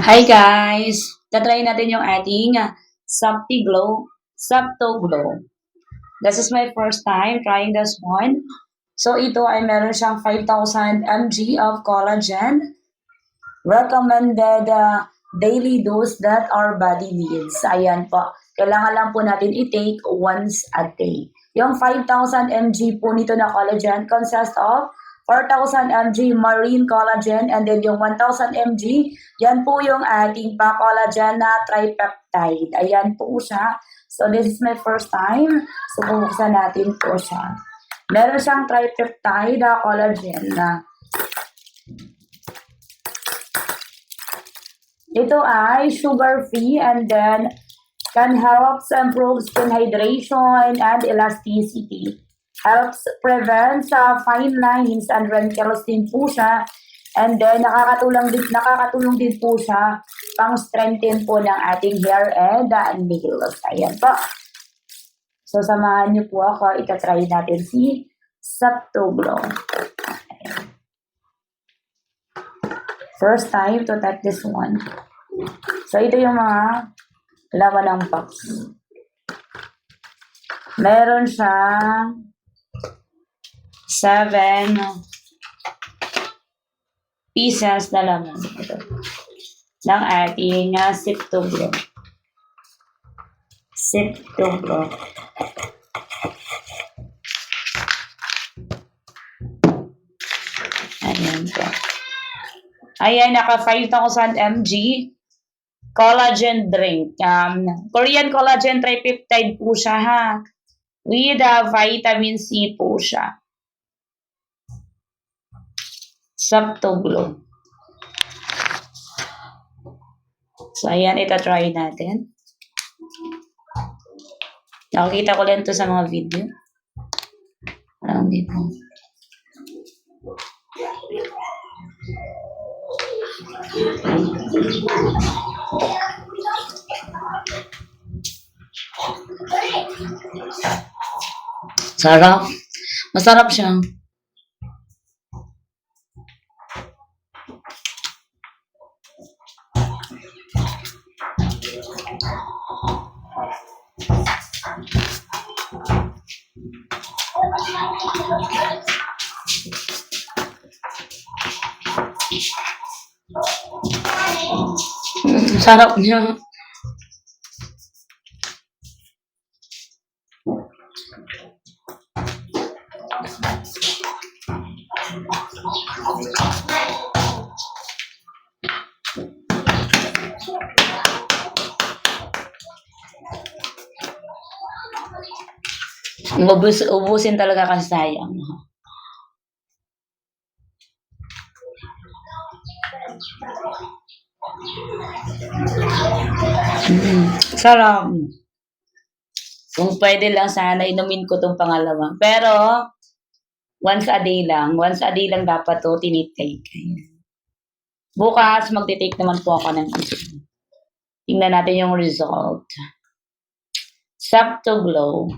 Hi guys! Tatry natin yung ating Sapto Glow. This is my first time trying this one. So ito ay meron siyang 5,000 mg of collagen. Recommended daily dose that our body needs. Ayan po. Kailangan lang po natin i-take once a day. Yung 5,000 mg po nito na collagen consists of 4,000 mg marine collagen and then yung 1,000 mg, yan po yung ating pa-collagen na tripeptide. Ayan po siya. So this is my first time. So bubuksan natin po siya. Meron siyang tripeptide na collagen na ito ay sugar-free and then can help improve skin hydration and elasticity. Helps prevent fine lines and wrinkles din po siya. And then nakakatulong din po siya pang strengthen po ng ating hair and nails. Ayan po. So samahan niyo po ako. Itatry natin si Sapto Glow. First time to tap this one. So, ito yung mga laman ng box. Meron siyang 7 pieces na laman. Ito. Ng ating Sapto Glow. Sapto Glow. Ayan po. Ayan, naka 5,000 mg collagen drink. Korean collagen tripeptide po siya ha. With vitamin C po siya. Sapto Glow. So, ayan, ita-try natin. Nakikita ko lang ito sa mga video. Parang dito. Sarap. Masarap siya. Sarap niya. Ubusin talaga kasi sayang. Sarap. Kung pwede lang sana inumin ko tong pangalawa. Pero, once a day lang. Once a day lang dapat to tinitake. Bukas, magtitake naman po ako ng isa. Tingnan natin yung result. Sapto Glow.